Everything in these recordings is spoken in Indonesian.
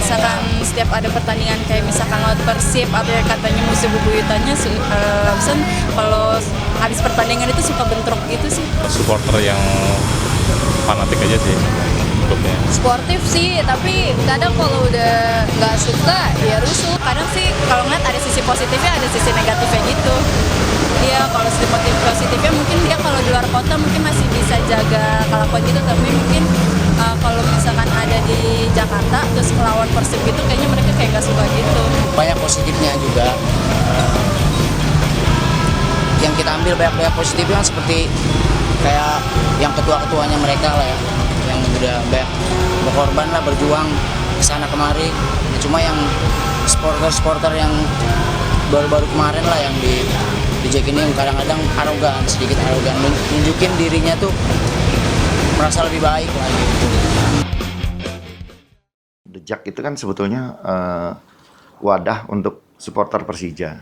misalkan setiap ada pertandingan kayak misalkan lawan Persib atau yang katanya musuh bebuyutannya, misalkan kalau habis pertandingan itu suka bentrok gitu sih. Supporter yang fanatik aja sih klubnya. Sportif sih, tapi kadang kalau udah nggak suka ya rusuh. Kadang sih kalau ngeliat ada sisi positifnya, ada sisi negatifnya gitu. Iya, kalau sisi positifnya mungkin dia kalau di luar kota mungkin masih bisa jaga kelakuan gitu, tapi mungkin kalau misalkan ada di Jakarta terus melawan Persib gitu, kayaknya mereka kayak nggak suka gitu. Banyak positifnya juga. Yang kita ambil banyak positifnya kan seperti kayak yang ketua-ketuanya mereka lah ya, yang udah banyak berkorban lah, berjuang kesana kemari. Cuma yang supporter yang baru-baru kemarin lah yang di Jack ini kadang-kadang sedikit arogan, nunjukin dirinya tuh merasa lebih baik lah gitu. The Jack itu kan sebetulnya wadah untuk supporter Persija.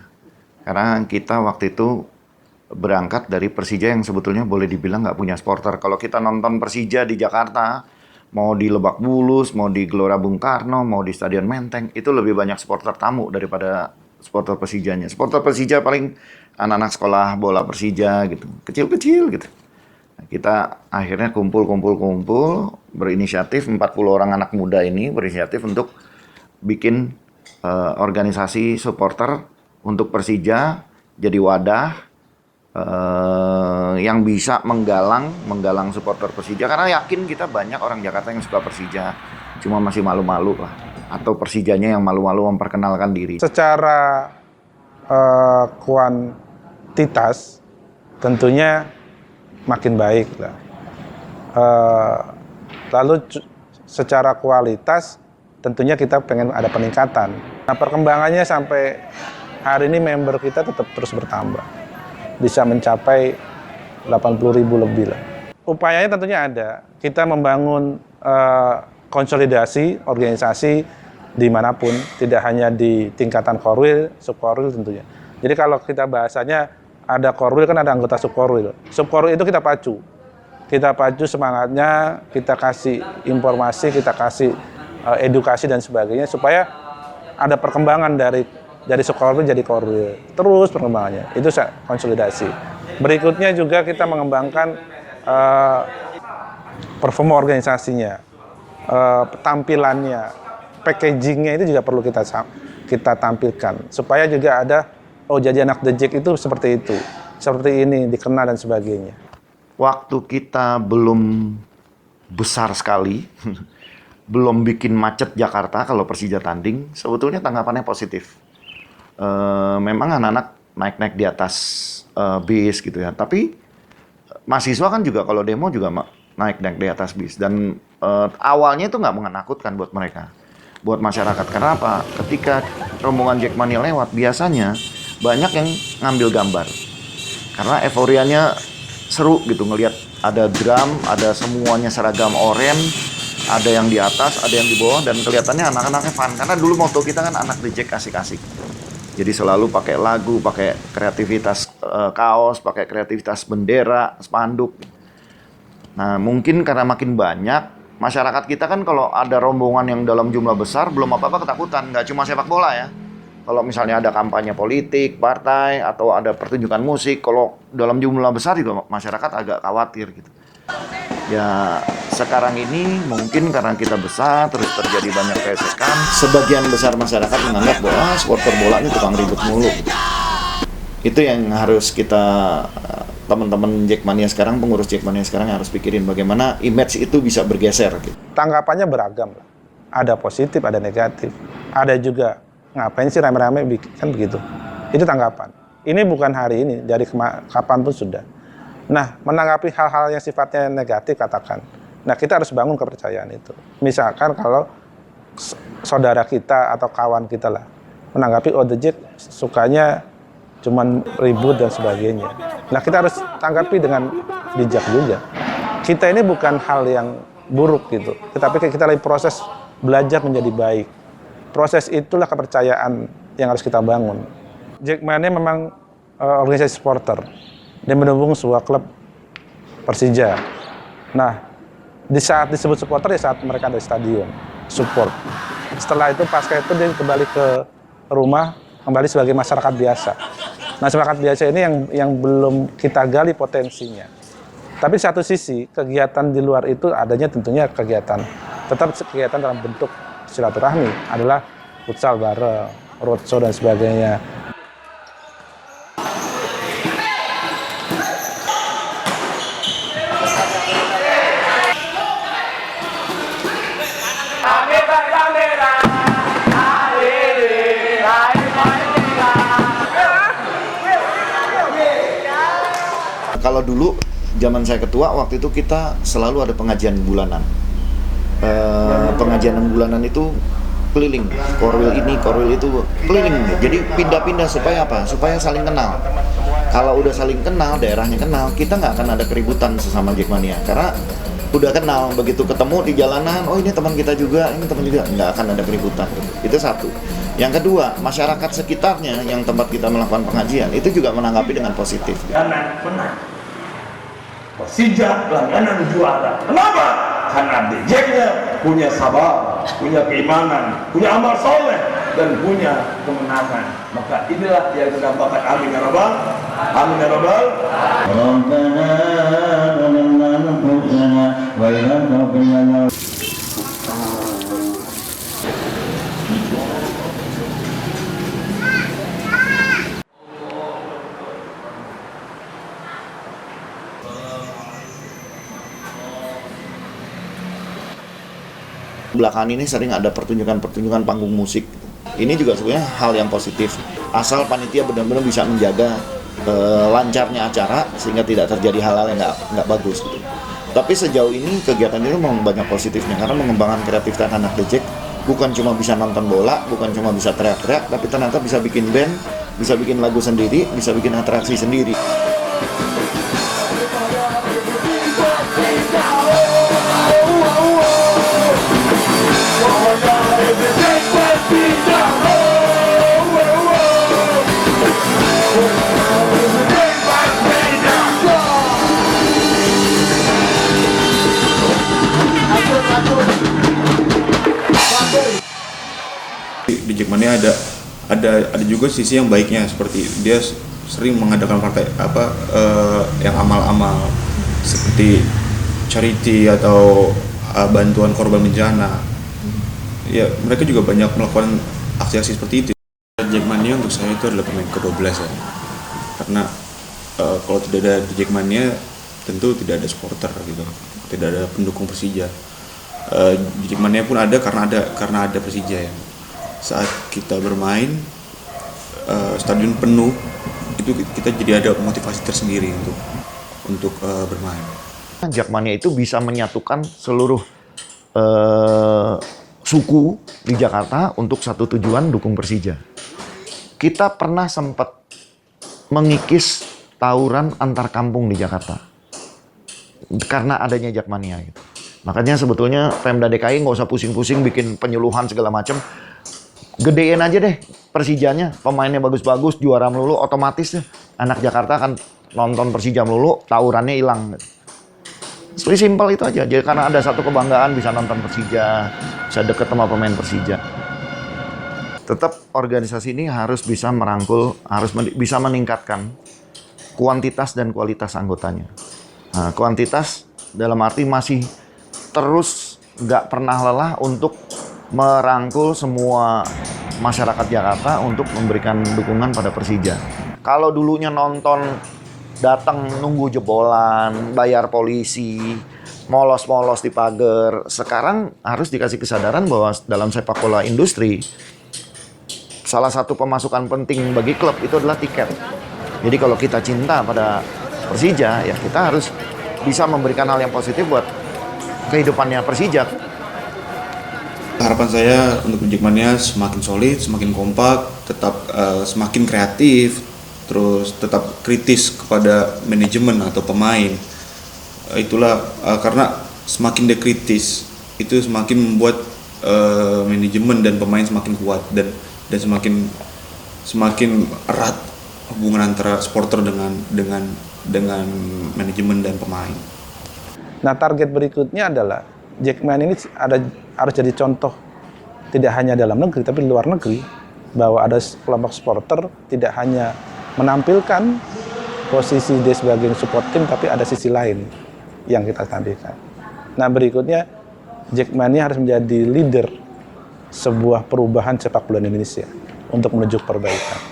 Karena kita waktu itu berangkat dari Persija yang sebetulnya boleh dibilang nggak punya supporter. Kalau kita nonton Persija di Jakarta, mau di Lebak Bulus, mau di Gelora Bung Karno, mau di Stadion Menteng, itu lebih banyak supporter tamu daripada supporter Persijanya. Supporter Persija paling anak-anak sekolah bola Persija gitu, kecil-kecil gitu. Nah, kita akhirnya kumpul, berinisiatif 40 orang anak muda ini berinisiatif untuk bikin organisasi supporter untuk Persija, jadi wadah yang bisa menggalang supporter Persija, karena yakin kita banyak orang Jakarta yang suka Persija, cuma masih malu-malu lah, atau Persijanya yang malu-malu memperkenalkan diri. Secara kuantitas tentunya makin baik lah. Lalu secara kualitas tentunya kita pengen ada peningkatan. Nah, perkembangannya sampai hari ini member kita tetap terus bertambah. Bisa mencapai 80.000 lebih lah. Upayanya tentunya ada. Kita membangun konsolidasi organisasi dimanapun, tidak hanya di tingkatan korwil, subkorwil tentunya. Jadi kalau kita bahasanya ada korwil kan ada anggota subkorwil. Subkorwil itu kita pacu semangatnya, kita kasih informasi, kita kasih edukasi dan sebagainya supaya ada perkembangan dari subkorwil jadi korwil. Terus perkembangannya, itu konsolidasi. Berikutnya juga kita mengembangkan performa organisasinya, tampilannya, packagingnya itu juga perlu kita tampilkan supaya juga ada jadi anak The Jack itu seperti ini dikenal dan sebagainya. Waktu kita belum besar sekali, belum bikin macet Jakarta kalau Persija tanding, sebetulnya tanggapannya positif. Memang anak-anak naik-naik di atas bis gitu ya, tapi mahasiswa kan juga kalau demo juga naik-naik di atas bis, dan awalnya itu nggak menakutkan buat mereka, buat masyarakat. Karena apa? Ketika rombongan Jackmania lewat, biasanya banyak yang ngambil gambar karena euforianya seru gitu, ngelihat ada drum, ada semuanya seragam oranye, ada yang di atas, ada yang di bawah, dan kelihatannya anak-anaknya fun. Karena dulu moto kita kan anak The Jack asik-asik, jadi selalu pakai lagu, pakai kreativitas kaos, pakai kreativitas bendera, spanduk. Nah, mungkin karena makin banyak masyarakat kita kan, kalau ada rombongan yang dalam jumlah besar belum apa-apa ketakutan, nggak cuma sepak bola ya. Kalau misalnya ada kampanye politik, partai, atau ada pertunjukan musik, kalau dalam jumlah besar juga masyarakat agak khawatir gitu. Ya, sekarang ini mungkin karena kita besar, terus terjadi banyak gesekan, sebagian besar masyarakat menganggap bahwa supporter bola ini tukang ribut mulu. Itu yang harus kita, teman-teman Jackmania sekarang, pengurus Jackmania sekarang harus pikirin bagaimana image itu bisa bergeser gitu. Tanggapannya beragam lah. Ada positif, ada negatif. Ada juga ngapain sih rame-rame kan begitu. Itu tanggapan. Ini bukan hari ini, dari kapan pun sudah. Nah, menanggapi hal-hal yang sifatnya negatif katakan. Nah, kita harus bangun kepercayaan itu. Misalkan kalau saudara kita atau kawan kita lah menanggapi The Jack sukanya cuman ribut dan sebagainya. Nah, kita harus tanggapi dengan bijak juga. Kita ini bukan hal yang buruk gitu, tetapi kita lagi proses belajar menjadi baik. Proses itulah kepercayaan yang harus kita bangun. Jackmania memang organisasi supporter. Dia mendukung sebuah klub Persija. Nah, di saat disebut supporter ya saat mereka ada di stadion, support. Setelah itu pasca itu dia kembali ke rumah, kembali sebagai masyarakat biasa. Nah, masyarakat biasa ini yang belum kita gali potensinya. Tapi satu sisi kegiatan di luar itu adanya tentunya tetap kegiatan dalam bentuk silaturahmi, adalah futsal bareng, roadshow dan sebagainya. Kalau dulu zaman saya ketua, waktu itu kita selalu ada pengajian bulanan. Pengajian bulanan itu keliling, korwil ini, korwil itu, keliling. Jadi pindah-pindah supaya apa? Supaya saling kenal. Kalau udah saling kenal, daerahnya kenal, kita nggak akan ada keributan sesama Jackmania. Karena udah kenal, begitu ketemu di jalanan, oh ini teman kita juga, ini teman juga, nggak akan ada keributan. Itu satu. Yang kedua, masyarakat sekitarnya yang tempat kita melakukan pengajian, itu juga menanggapi dengan positif. Karena menang. Persija langganan juara. Kenapa? Karena DJ-nya punya sabar, punya keimanan, punya amal soleh, dan punya kemenangan. Maka inilah yang dinamakan amin ya rabbal. Amin ya rabbal. Belakangan ini sering ada pertunjukan panggung musik. Ini juga sebenarnya hal yang positif. Asal panitia benar-benar bisa menjaga lancarnya acara sehingga tidak terjadi hal-hal yang nggak bagus gitu. Tapi sejauh ini kegiatan ini memang banyak positifnya karena mengembangkan kreativitas anak The Jack. Bukan cuma bisa nonton bola, bukan cuma bisa teriak-teriak, tapi ternyata bisa bikin band, bisa bikin lagu sendiri, bisa bikin atraksi sendiri. Di Jackmania ada juga sisi yang baiknya, seperti dia sering mengadakan partai yang amal-amal seperti charity atau bantuan korban bencana. Ya, mereka juga banyak melakukan aksi-aksi seperti itu. Jackmania untuk saya itu adalah pemain ke-12 ya. Karena kalau tidak ada di Jackmania tentu tidak ada supporter gitu. Tidak ada pendukung Persija. Di Jackmania pun ada karena ada Persija ya. Saat kita bermain stadion penuh, itu kita jadi ada motivasi tersendiri untuk bermain. Jackmania itu bisa menyatukan seluruh suku di Jakarta untuk satu tujuan, dukung Persija. Kita pernah sempat mengikis tawuran antar kampung di Jakarta karena adanya Jackmania gitu. Makanya sebetulnya Pemda DKI nggak usah pusing-pusing bikin penyuluhan segala macam. Gedein aja deh Persijanya, pemainnya bagus-bagus, juara melulu, otomatis deh anak Jakarta akan nonton Persija melulu, tawurannya hilang. Seperti simpel itu aja. Jadi karena ada satu kebanggaan bisa nonton Persija, bisa deket sama pemain Persija. Tetap organisasi ini harus bisa merangkul, bisa meningkatkan kuantitas dan kualitas anggotanya. Nah, kuantitas dalam arti masih terus nggak pernah lelah untuk merangkul semua masyarakat Jakarta untuk memberikan dukungan pada Persija. Kalau dulunya nonton datang nunggu jebolan, bayar polisi, molos-molos di pagar. Sekarang harus dikasih kesadaran bahwa dalam sepak bola industri, salah satu pemasukan penting bagi klub itu adalah tiket. Jadi kalau kita cinta pada Persija, ya kita harus bisa memberikan hal yang positif buat kehidupannya Persija. Harapan saya untuk Jackmania semakin solid, semakin kompak, tetap semakin kreatif, terus tetap kritis kepada manajemen atau pemain. Itulah karena semakin dia kritis, itu semakin membuat manajemen dan pemain semakin kuat dan semakin erat hubungan antara supporter dengan manajemen dan pemain. Nah, target berikutnya adalah Jackmania ini harus jadi contoh tidak hanya dalam negeri tapi di luar negeri, bahwa ada kelompok supporter tidak hanya menampilkan posisi dia sebagai support tim, tapi ada sisi lain yang kita tampilkan. Nah berikutnya, Jackmania harus menjadi leader sebuah perubahan sepak bola Indonesia untuk menuju perbaikan.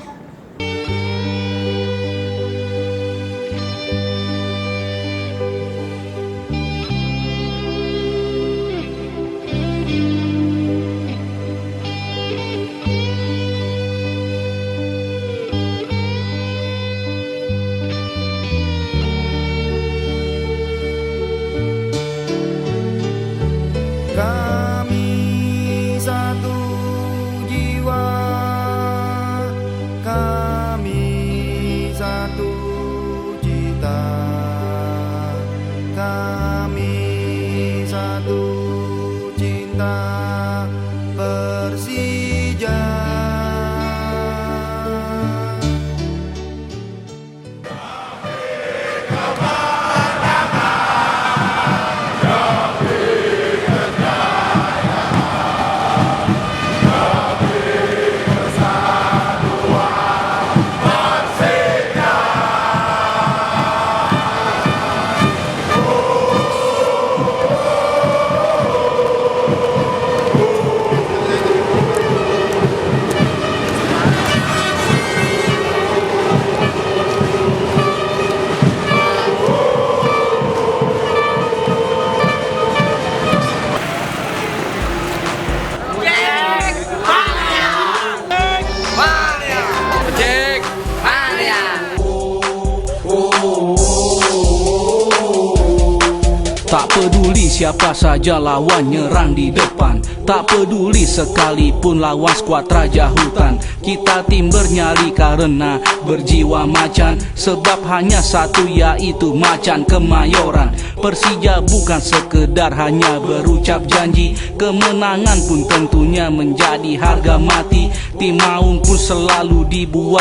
Kami satu jiwa, kami satu cita, kami satu cinta Persija. Tak peduli siapa saja lawan nyerang di depan, tak peduli sekalipun lawan skuad Raja Hutan. Kita tim bernyali karena berjiwa macan, sebab hanya satu yaitu macan Kemayoran. Persija bukan sekedar hanya berucap janji, kemenangan pun tentunya menjadi harga mati. Tim maung pun selalu dibuat